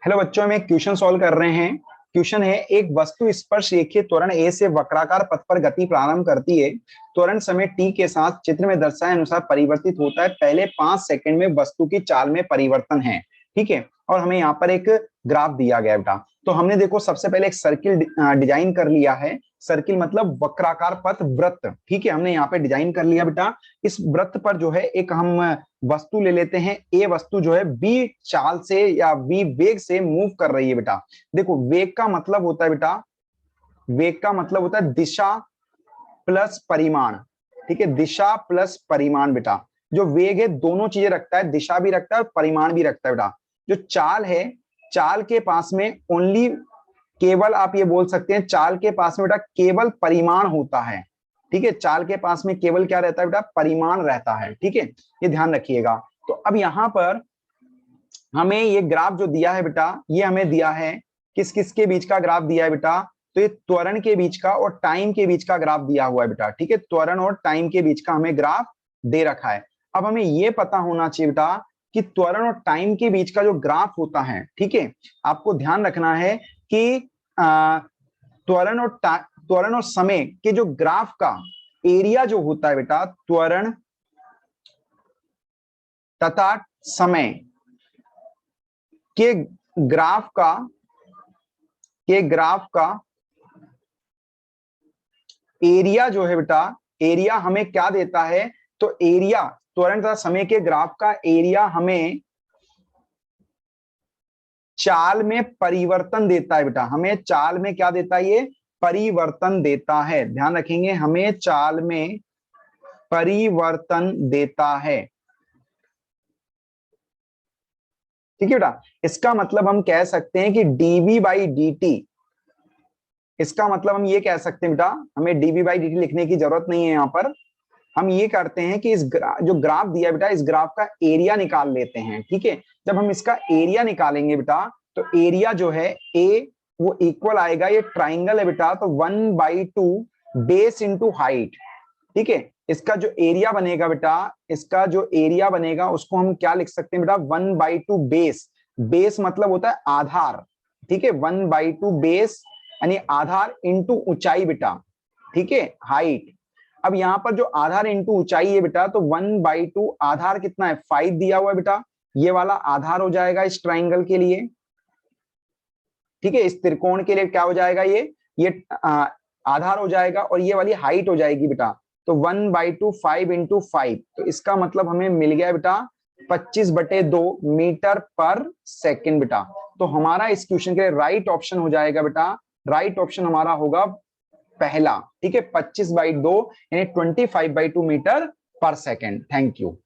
Hello बच्चों, हम एक क्वेश्चन सॉल्व कर रहे हैं। क्वेश्चन है, एक वस्तु स्पर्श रेखीय त्वरण ए से वक्राकार पथ पर गति प्रारंभ करती है। त्वरण समय टी के साथ चित्र में दर्शाए अनुसार परिवर्तित होता है। पहले 5 सेकंड में वस्तु की चाल में परिवर्तन है। ठीक है, और हमें यहाँ पर एक ग्राफ दिया गया बेटा। तो हमने देखो सबसे पहले एक सर्किल डिजाइन कर लिया है। सर्किल मतलब वक्राकार पथ, वृत्त। ठीक है, हमने यहाँ पे डिजाइन कर लिया बेटा। इस वृत्त पर जो है एक हम वस्तु ले लेते हैं। ए वस्तु जो है बी चाल से या बी वेग से मूव कर रही है बेटा। देखो वेग का मतलब होता है बेटा, वेग का मतलब होता है दिशा प्लस परिमाण। ठीक है, दिशा प्लस परिमाण बेटा। जो वेग है दोनों चीजें रखता है, दिशा भी रखता है और परिमाण भी रखता है बेटा। जो चाल है, चाल के पास में ओनली, केवल आप ये बोल सकते हैं चाल के पास में बेटा केवल परिमाण होता है। ठीक है, चाल के पास में केवल क्या रहता है बेटा, परिमाण रहता है। ठीक है, ये ध्यान रखिएगा। तो अब यहां पर हमें ये ग्राफ जो दिया है बेटा, ये हमें दिया है किस किस के बीच का ग्राफ दिया है बेटा। तो ये त्वरण के बीच का और टाइम के बीच का ग्राफ दिया हुआ है बेटा। ठीक है, त्वरण और टाइम के बीच का हमें ग्राफ दे रखा है। अब हमें ये पता होना चाहिए बेटा कि त्वरण और टाइम के बीच का जो ग्राफ होता है, ठीक है, आपको ध्यान रखना है कि त्वरण और समय के जो ग्राफ का एरिया जो होता है बेटा, त्वरण तथा समय के ग्राफ का एरिया जो है बेटा, एरिया हमें क्या देता है। तो एरिया त्वरण तथा समय के ग्राफ का एरिया हमें चाल में परिवर्तन देता है बेटा। हमें चाल में क्या देता है, ये परिवर्तन देता है। ध्यान रखेंगे, हमें चाल में परिवर्तन देता है। ठीक है बेटा, इसका मतलब हम कह सकते हैं कि डीवी बाई डी टी, इसका मतलब हम ये कह सकते हैं बेटा, हमें डीवी बाई डी टी लिखने की जरूरत नहीं है। यहाँ पर हम ये करते हैं कि जो ग्राफ दिया बेटा, इस ग्राफ का एरिया निकाल लेते हैं। ठीक है, जब हम इसका एरिया निकालेंगे बेटा, तो एरिया जो है ए वो इक्वल आएगा, ये ट्राइंगल है बेटा, तो 1/2 बेस इंटू हाइट। ठीक है, इसका जो एरिया बनेगा बेटा, इसका जो एरिया बनेगा उसको हम क्या लिख सकते हैं बेटा, 1/2 बेस। बेस मतलब होता है आधार। ठीक है, 1/2 बेस यानी आधार इंटू ऊंचाई बेटा। ठीक है, हाइट। अब यहां पर जो आधार इंटू ऊंचाई है बेटा, तो 1/2 आधार कितना है, 5 दिया हुआ है बेटा। ये वाला आधार हो जाएगा इस ट्राइंगल के लिए। ठीक है, इस त्रिकोण के लिए क्या हो जाएगा, ये आधार हो जाएगा, और ये वाली हाइट हो जाएगी बेटा। तो 1/2 5 इंटू 5, तो इसका मतलब हमें मिल गया बेटा 25/2 मीटर पर सेकेंड बेटा। तो हमारा इस क्वेश्चन के लिए राइट ऑप्शन हो जाएगा बेटा, राइट ऑप्शन हमारा होगा पहला। ठीक है, 25/2 यानी 25/2 मीटर पर सेकेंड। Thank you.